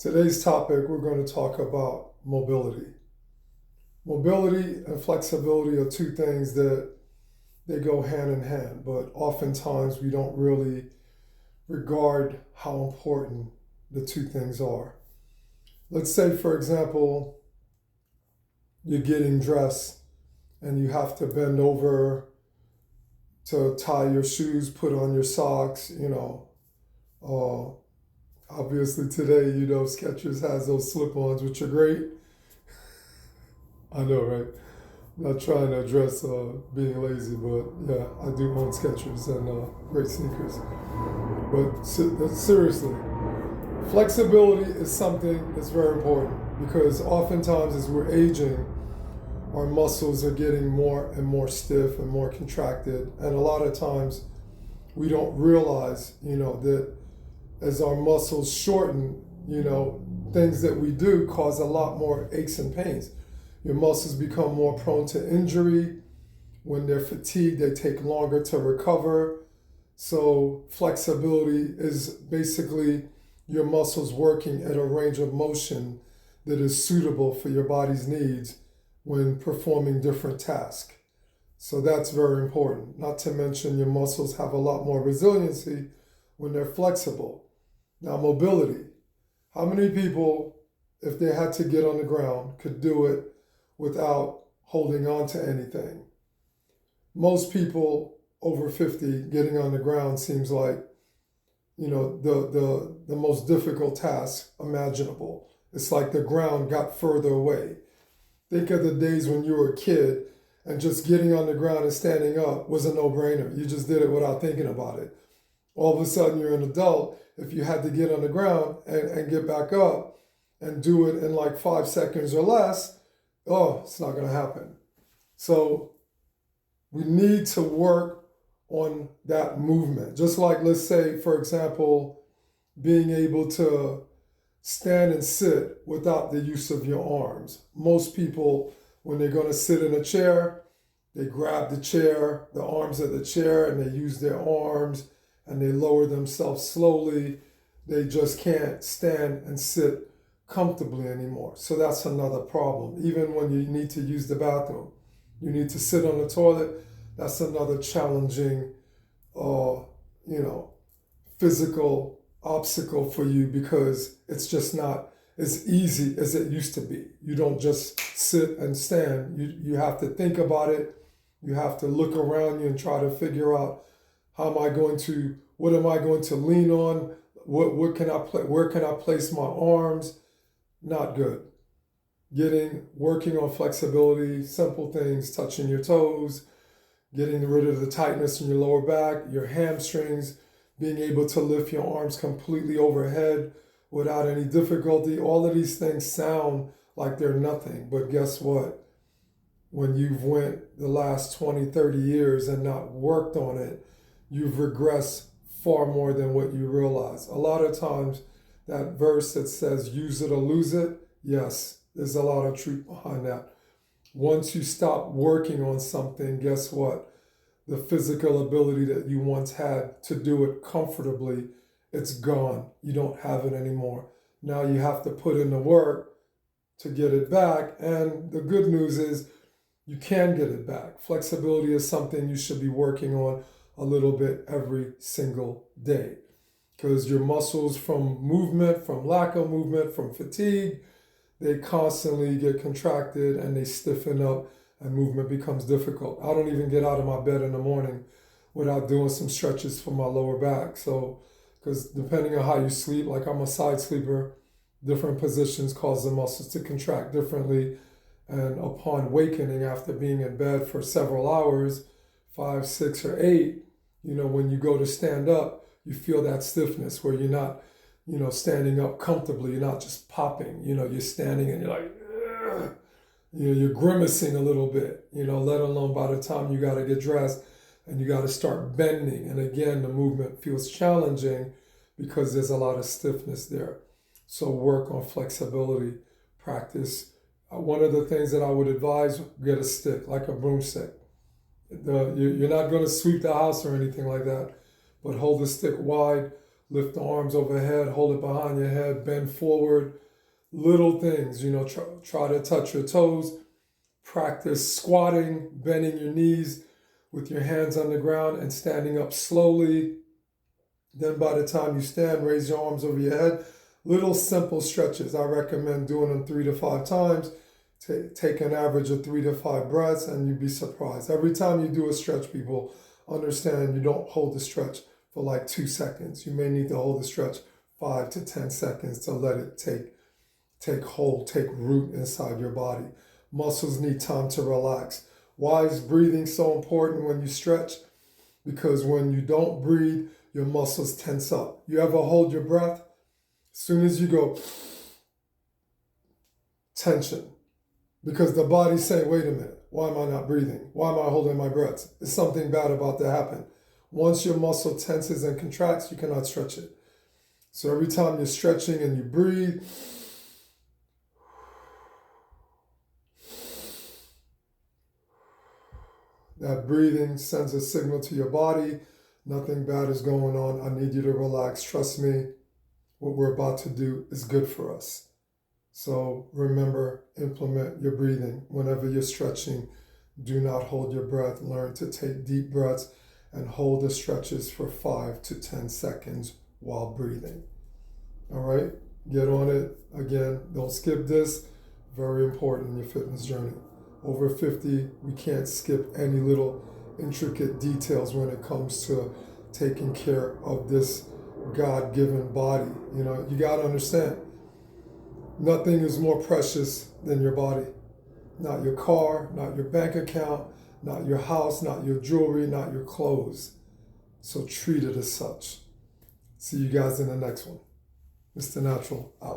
Today's topic, we're going to talk about mobility. Mobility and flexibility are two things that they go hand in hand, but oftentimes we don't really regard how important the two things are. Let's say, for example, you're getting dressed and you have to bend over to tie your shoes, put on your socks. Uh, Obviously today, Skechers has those slip-ons, which are great. I know, right? I'm not trying to address being lazy, but yeah, I do own Skechers and great sneakers. But seriously, flexibility is something that's very important because oftentimes as we're aging, our muscles are getting more and more stiff and more contracted. And a lot of times we don't realize, that as our muscles shorten, things that we do cause a lot more aches and pains. Your muscles become more prone to injury. When they're fatigued, they take longer to recover. So flexibility is basically your muscles working at a range of motion that is suitable for your body's needs when performing different tasks. So that's very important. Not to mention your muscles have a lot more resiliency when they're flexible. Now, mobility. How many people, if they had to get on the ground, could do it without holding on to anything? Most people over 50 getting on the ground seems like, the most difficult task imaginable. It's like the ground got further away. Think of the days when you were a kid and just getting on the ground and standing up was a no-brainer. You just did it without thinking about it. All of a sudden you're an adult. If you had to get on the ground and get back up and do it in like 5 seconds or less, it's not going to happen. So we need to work on that movement. Just like, let's say, for example, being able to stand and sit without the use of your arms. Most people, when they're going to sit in a chair, they grab the chair, the arms of the chair, and they use their arms and they lower themselves slowly. They just can't stand and sit comfortably anymore. So that's another problem. Even when you need to use the bathroom, you need to sit on the toilet. That's another challenging, physical obstacle for you because it's just not as easy as it used to be. You don't just sit and stand. You have to think about it. You have to look around you and try to figure out what am I going to lean on? What can I play? Where can I place my arms? Not good. Working on flexibility, simple things, touching your toes, getting rid of the tightness in your lower back, your hamstrings, being able to lift your arms completely overhead without any difficulty. All of these things sound like they're nothing, but guess what? When you've went the last 20, 30 years and not worked on it, you've regressed far more than what you realize. A lot of times that verse that says use it or lose it, yes, there's a lot of truth behind that. Once you stop working on something, guess what? The physical ability that you once had to do it comfortably, it's gone. You don't have it anymore. Now you have to put in the work to get it back. And the good news is you can get it back. Flexibility is something you should be working on a little bit every single day because your muscles from movement, from lack of movement, from fatigue, they constantly get contracted and they stiffen up and movement becomes difficult. I don't even get out of my bed in the morning without doing some stretches for my lower back. So, because depending on how you sleep, like I'm a side sleeper, different positions cause the muscles to contract differently. And upon wakening after being in bed for several hours, 5, 6, or 8, when you go to stand up, you feel that stiffness where you're not, standing up comfortably. You're not just popping, you're standing and you're like, ugh. You're grimacing a little bit, let alone by the time you got to get dressed and you got to start bending. And again, the movement feels challenging because there's a lot of stiffness there. So work on flexibility, practice. One of the things that I would advise, get a stick, like a broomstick. You're not going to sweep the house or anything like that, but hold the stick wide, Lift the arms overhead, hold it behind your head, bend forward. Little things, try to touch your toes. Practice squatting, bending your knees with your hands on the ground and standing up slowly. Then by the time you stand, raise your arms over your head. Little simple stretches. I recommend doing them 3 to 5 times. Take an average of 3 to 5 breaths and you'd be surprised. Every time you do a stretch, people, understand you don't hold the stretch for like 2 seconds. You may need to hold the stretch 5 to 10 seconds to let it take hold, take root inside your body. Muscles need time to relax. Why is breathing so important when you stretch? Because when you don't breathe, your muscles tense up. You ever hold your breath? As soon as you go, tension. Because the body's saying, wait a minute, why am I not breathing? Why am I holding my breath? Is something bad about to happen? Once your muscle tenses and contracts, you cannot stretch it. So every time you're stretching and you breathe, that breathing sends a signal to your body. Nothing bad is going on. I need you to relax. Trust me, what we're about to do is good for us. So remember, implement your breathing. Whenever you're stretching, do not hold your breath. Learn to take deep breaths and hold the stretches for 5 to 10 seconds while breathing. All right? Get on it. Again, don't skip this. Very important in your fitness journey. Over 50, we can't skip any little intricate details when it comes to taking care of this God-given body. You got to understand, nothing is more precious than your body. Not your car, not your bank account, not your house, not your jewelry, not your clothes. So treat it as such. See you guys in the next one. Mr. Natural out.